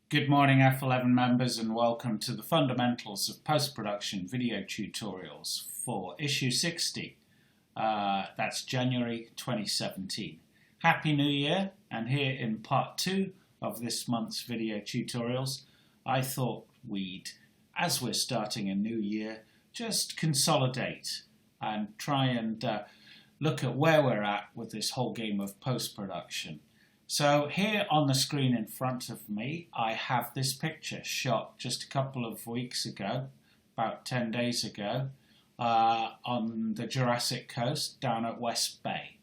Good morning F11 members and welcome to the Fundamentals of Post-Production video tutorials for issue 60. That's January 2017. Happy New Year, and here in part 2 of this month's video tutorials I thought we'd, as we're starting a new year, just consolidate and try and look at where we're at with this whole game of post-production. So here on the screen in front of me I have this picture shot just a couple of weeks ago, about 10 days ago, on the Jurassic Coast down at West Bay.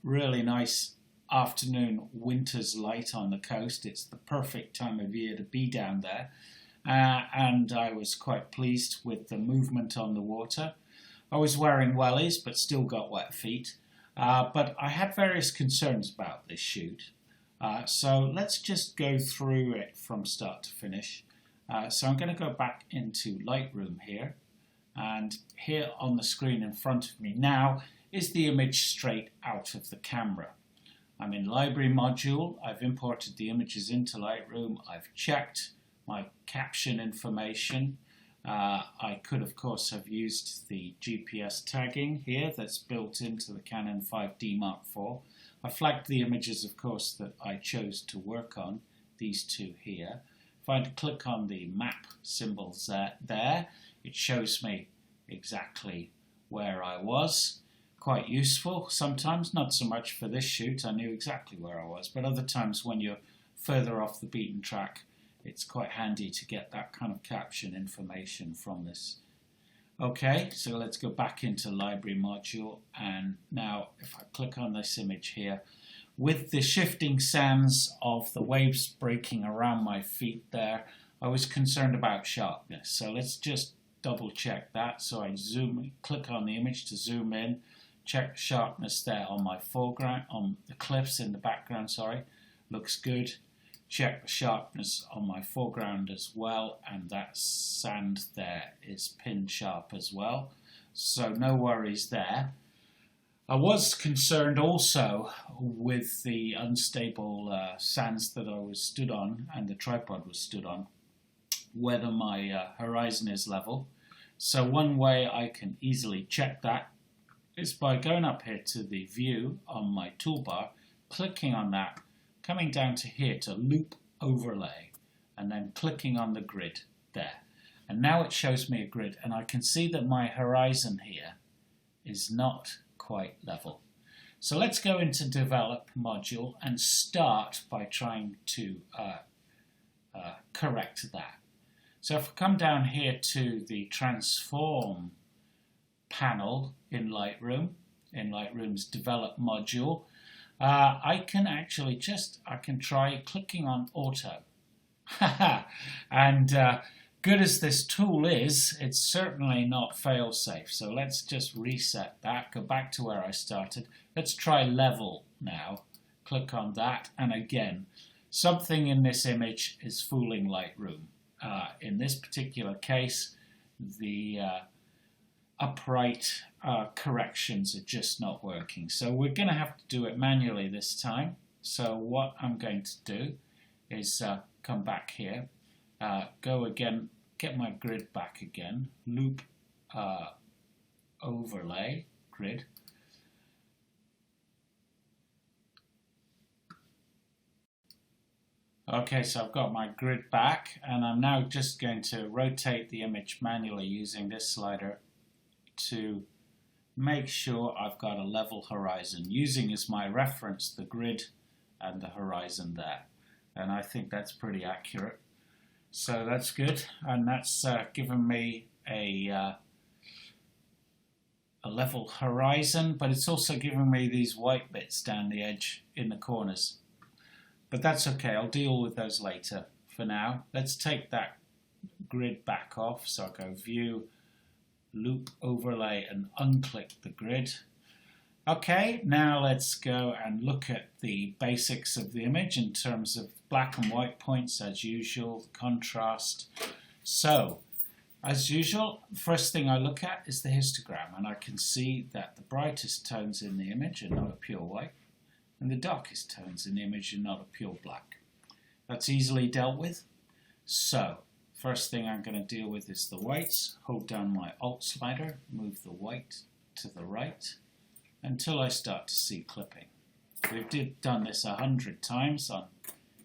Really nice afternoon winter's light on the coast. It's the perfect time of year to be down there, and I was quite pleased with the movement on the water. I was wearing wellies but still got wet feet. But I had various concerns about this shoot, so let's just go through it from start to finish. So I'm going to go back into Lightroom here, and here on the screen in front of me now is the image straight out of the camera. I'm in Library module, I've imported the images into Lightroom, I've checked my caption information. I could of course have used the GPS tagging here that's built into the Canon 5D Mark IV. I flagged the images of course that I chose to work on, these two here. If I click on the map symbols there, it shows me exactly where I was. Quite useful sometimes, not so much for this shoot, I knew exactly where I was, but other times when you're further off the beaten track it's quite handy to get that kind of caption information from this. Okay, so let's go back into Library module, and now if I click on this image here, with the shifting sands of the waves breaking around my feet there, I was concerned about sharpness. So let's just double check that. So I click on the image to zoom in, check sharpness there on my foreground, on the cliffs in the background, sorry, looks good. Check the sharpness on my foreground as well, and that sand there is pin sharp as well, so no worries there. I was concerned also with the unstable sands that I was stood on and the tripod was stood on, whether my horizon is level. So one way I can easily check that is by going up here to the view on my toolbar, clicking on that, coming down to here to loop overlay, and then clicking on the grid there. And now it shows me a grid, and I can see that my horizon here is not quite level. So let's go into Develop module and start by trying to correct that. So if I come down here to the Transform panel in Lightroom's Develop module, I can actually I can try clicking on Auto. And good as this tool is, it's certainly not fail-safe. So let's just reset that, go back to where I started. Let's try Level now. Click on that, and again, something in this image is fooling Lightroom. In this particular case, the upright corrections are just not working. So we're going to have to do it manually this time. So what I'm going to do is come back here, go again, get my grid back again, loop overlay grid. Okay, so I've got my grid back, and I'm now just going to rotate the image manually using this slider to make sure I've got a level horizon, using as my reference the grid and the horizon there. And I think that's pretty accurate. So that's good, and that's given me a level horizon, but it's also given me these white bits down the edge in the corners. But that's okay, I'll deal with those later. For now, let's take that grid back off. So I'll go View, Loop Overlay, and unclick the grid. Okay, now let's go and look at the basics of the image in terms of black and white points as usual, contrast. So, as usual, first thing I look at is the histogram, and I can see that the brightest tones in the image are not a pure white, and the darkest tones in the image are not a pure black. That's easily dealt with. So, first thing I'm going to deal with is the whites. Hold down my Alt slider, move the white to the right until I start to see clipping. We've done this 100 times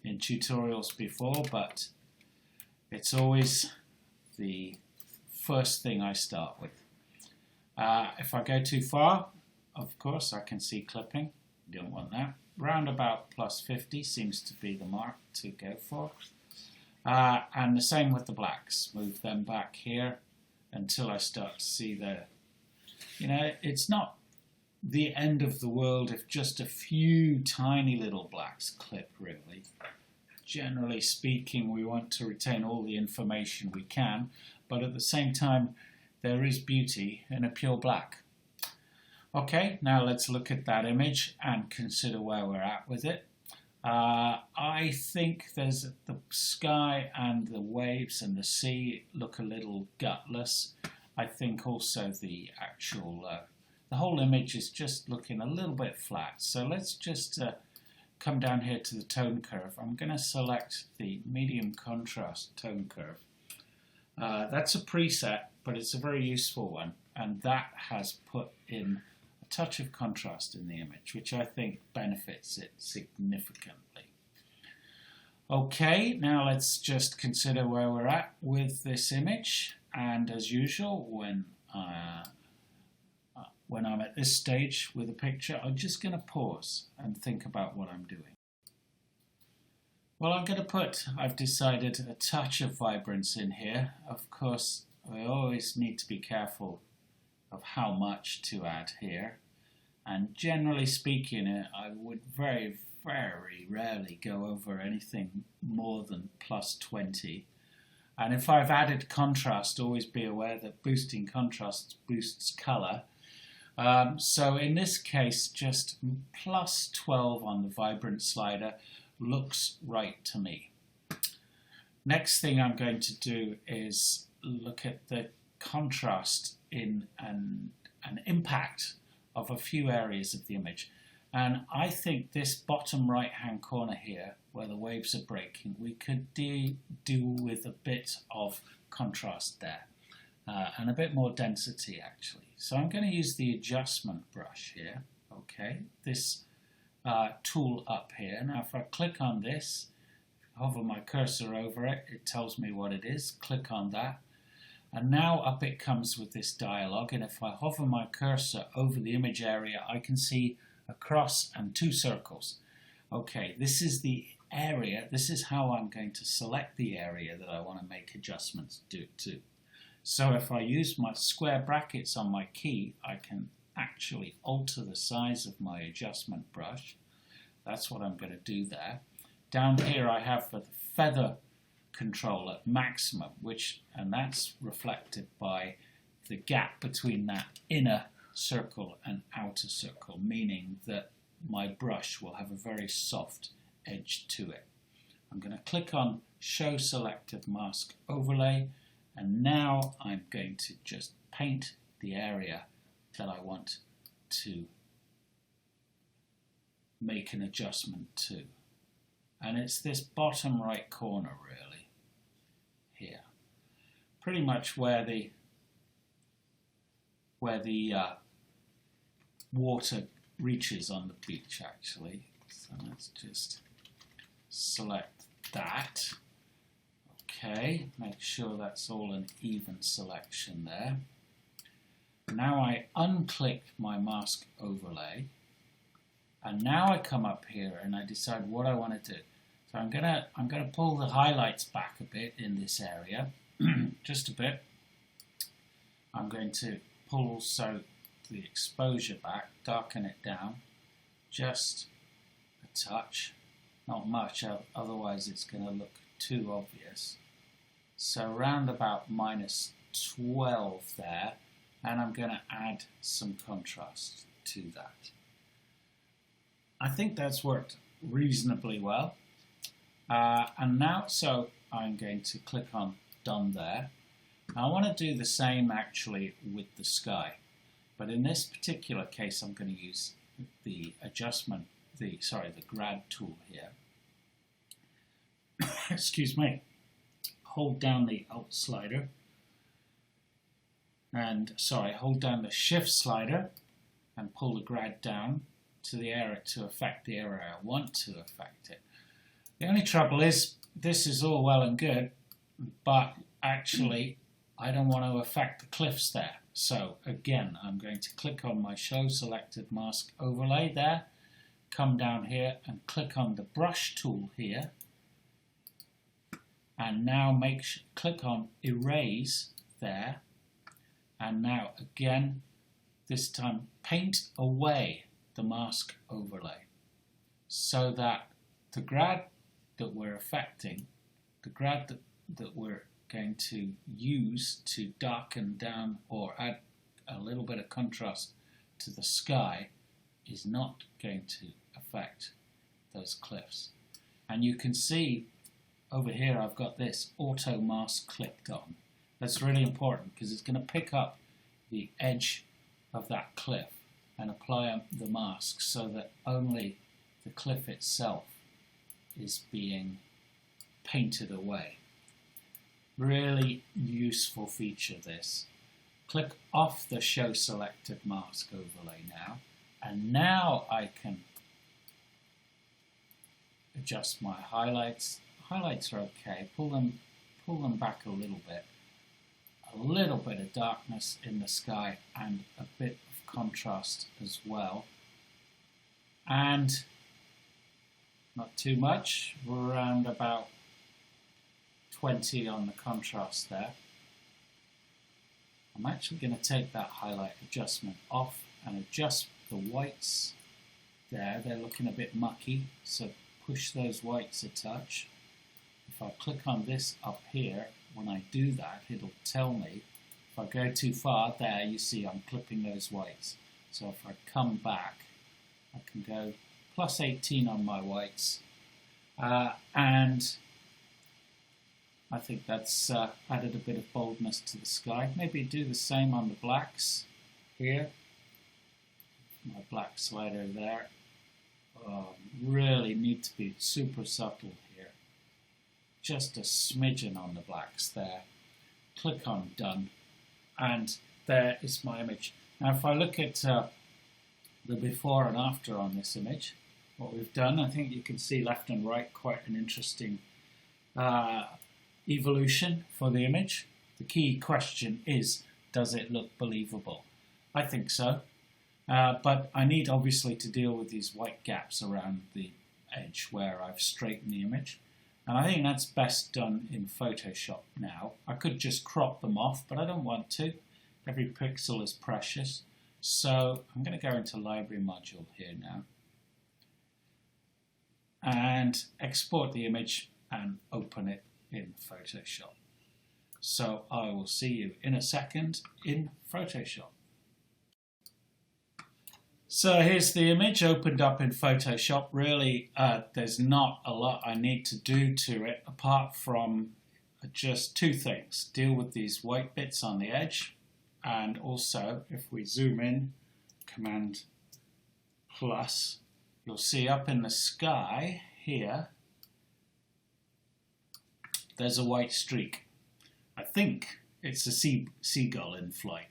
in tutorials before, but it's always the first thing I start with. If I go too far, of course, I can see clipping. Don't want that. Round about plus 50 seems to be the mark to go for. And the same with the blacks. Move them back here until I start to see it's not the end of the world if just a few tiny little blacks clip, really. Generally speaking, we want to retain all the information we can, but at the same time, there is beauty in a pure black. Okay, now let's look at that image and consider where we're at with it. I think there's the sky and the waves and the sea look a little gutless. I think also the actual, the whole image is just looking a little bit flat. So let's just come down here to the tone curve. I'm going to select the medium contrast tone curve. That's a preset, but it's a very useful one, and that has put in a touch of contrast in the image, which I think benefits it significantly. Okay, now let's just consider where we're at with this image, and as usual, when I'm at this stage with a picture, I'm just going to pause and think about what I'm doing. Well, I've decided a touch of vibrance in here. Of course, I always need to be careful of how much to add here. And generally speaking, I would very, very rarely go over anything more than plus 20. And if I've added contrast, always be aware that boosting contrast boosts color. So in this case, just plus 12 on the vibrant slider looks right to me. Next thing I'm going to do is look at the contrast in an impact of a few areas of the image. And I think this bottom right hand corner here, where the waves are breaking, we could do with a bit of contrast there. And a bit more density actually. So I'm going to use the adjustment brush here, okay, this tool up here. Now if I click on this, hover my cursor over it, it tells me what it is, click on that, and now up it comes with this dialog, and if I hover my cursor over the image area, I can see a cross and two circles. Okay, this is the area, this is how I'm going to select the area that I want to make adjustments to. So if I use my square brackets on my key, I can actually alter the size of my adjustment brush. That's what I'm going to do there. Down here I have the feather control at maximum, and that's reflected by the gap between that inner circle and outer circle, meaning that my brush will have a very soft edge to it. I'm going to click on Show Selected Mask Overlay, and now I'm going to just paint the area that I want to make an adjustment to. And it's this bottom right corner really, here. Pretty much where the water reaches on the beach actually. So let's just select that. Okay, make sure that's all an even selection there. Now I unclick my mask overlay, and now I come up here and I decide what I want to do. So I'm gonna pull the highlights back a bit in this area, just a bit. I'm going to pull also the exposure back, darken it down, just a touch, not much, otherwise it's going to look too obvious. So around about minus 12 there, and I'm going to add some contrast to that. I think that's worked reasonably well. And now, so I'm going to click on Done there. I want to do the same actually with the sky, but in this particular case I'm going to use the grad tool here. excuse me, hold down the Alt slider, and hold down the Shift slider and pull the grad down to the area to affect the area I want to affect it. The only trouble is this is all well and good, but actually I don't want to affect the cliffs there. So again, I'm going to click on my Show Selected Mask overlay there, come down here and click on the brush tool here, and now click on Erase there, and now again, this time paint away the mask overlay so that the grad that we're affecting, the grad that we're going to use to darken down or add a little bit of contrast to the sky, is not going to affect those cliffs. And you can see over here I've got this auto mask clicked on. That's really important because it's going to pick up the edge of that cliff and apply the mask so that only the cliff itself is being painted away. Really useful feature, this. Click off the Show Selected Mask overlay now, and now I can adjust my highlights. Highlights are okay. Pull them back a little bit. A little bit of darkness in the sky and a bit of contrast as well. And not too much. We're around about 20 on the contrast there. I'm actually going to take that highlight adjustment off and adjust the whites there. They're looking a bit mucky, so push those whites a touch. If I click on this up here, when I do that, it'll tell me. If I go too far, there you see I'm clipping those whites. So if I come back, I can go plus 18 on my whites, and I think that's added a bit of boldness to the sky. Maybe do the same on the blacks here. My black slider there. Really need to be super subtle here. Just a smidgen on the blacks there. Click on Done, and there is my image. Now if I look at the before and after on this image, what we've done, I think you can see left and right quite an interesting evolution for the image. The key question is, does it look believable? I think so, but I need obviously to deal with these white gaps around the edge where I've straightened the image, and I think that's best done in Photoshop now. I could just crop them off, but I don't want to. Every pixel is precious, so I'm going to go into Library Module here now and export the image and open it in Photoshop. So I will see you in a second in Photoshop. So here's the image opened up in Photoshop. Really, there's not a lot I need to do to it apart from just two things. Deal with these white bits on the edge, and also if we zoom in, Command plus, you'll see up in the sky here, there's a white streak. I think it's a seagull in flight.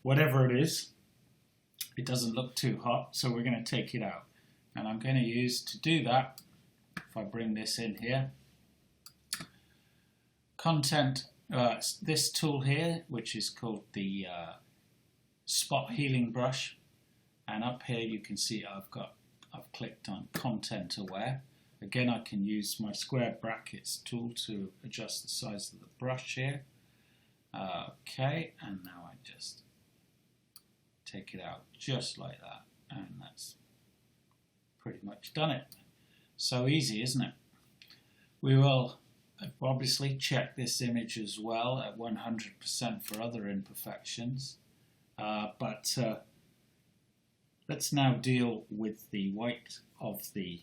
Whatever it is, it doesn't look too hot, so we're going to take it out. And I'm going to use, to do that, if I bring this in here, content, this tool here, which is called the Spot Healing Brush. And up here you can see I've clicked on Content Aware. Again, I can use my square brackets tool to adjust the size of the brush here. Okay, and now I just take it out just like that, and that's pretty much done it. So easy, isn't it? We will obviously check this image as well at 100% for other imperfections, but let's now deal with the white of the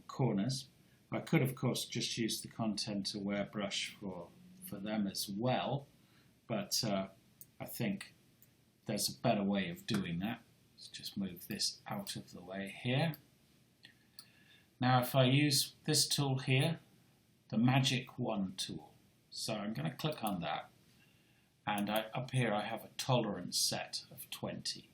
corners. I could of course just use the Content Aware brush for them as well, but I think there's a better way of doing that. Let's just move this out of the way here. Now if I use this tool here, the Magic Wand tool. So I'm going to click on that, and up here I have a tolerance set of 20.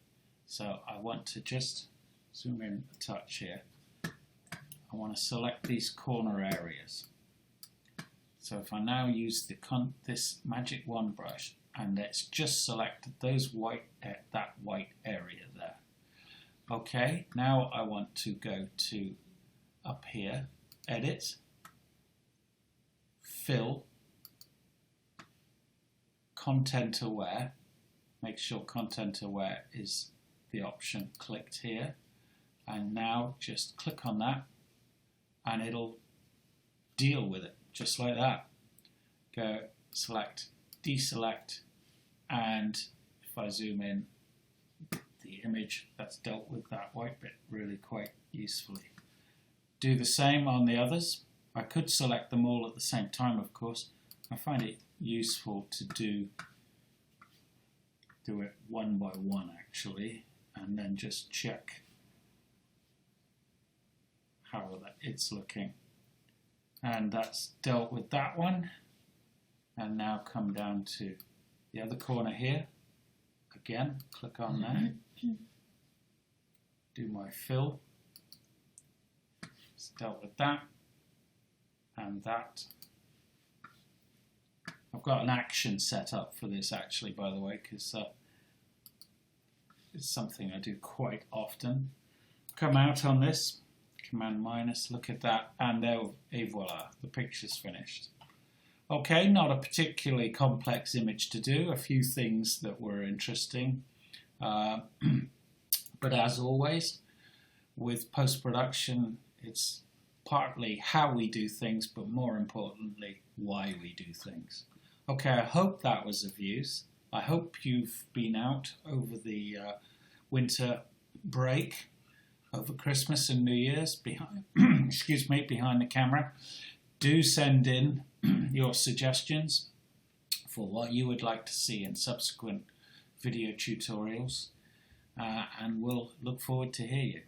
So I want to just zoom in a touch here. I want to select these corner areas. So if I now use this Magic Wand brush, and let's just select those that white area there. Okay, now I want to go to up here, Edit, Fill, Content Aware. Make sure Content Aware is the option clicked here, and now just click on that and it'll deal with it just like that. Go select, deselect, and if I zoom in, the image that's dealt with that white bit really quite usefully. Do the same on the others. I could select them all at the same time, of course. I find it useful to do it one by one actually, and then just check how it's looking. And that's dealt with that one. And now come down to the other corner here. Again, click on that. Do my fill. It's dealt with that. And that. I've got an action set up for this actually, by the way, because it's something I do quite often. Come out on this, Command minus, look at that, and there, et voila, the picture's finished. Okay, not a particularly complex image to do, a few things that were interesting. But as always, with post-production, it's partly how we do things, but more importantly, why we do things. Okay, I hope that was of use. I hope you've been out over the winter break, over Christmas and New Year's, behind, excuse me, behind the camera. Do send in your suggestions for what you would like to see in subsequent video tutorials, and we'll look forward to hear you.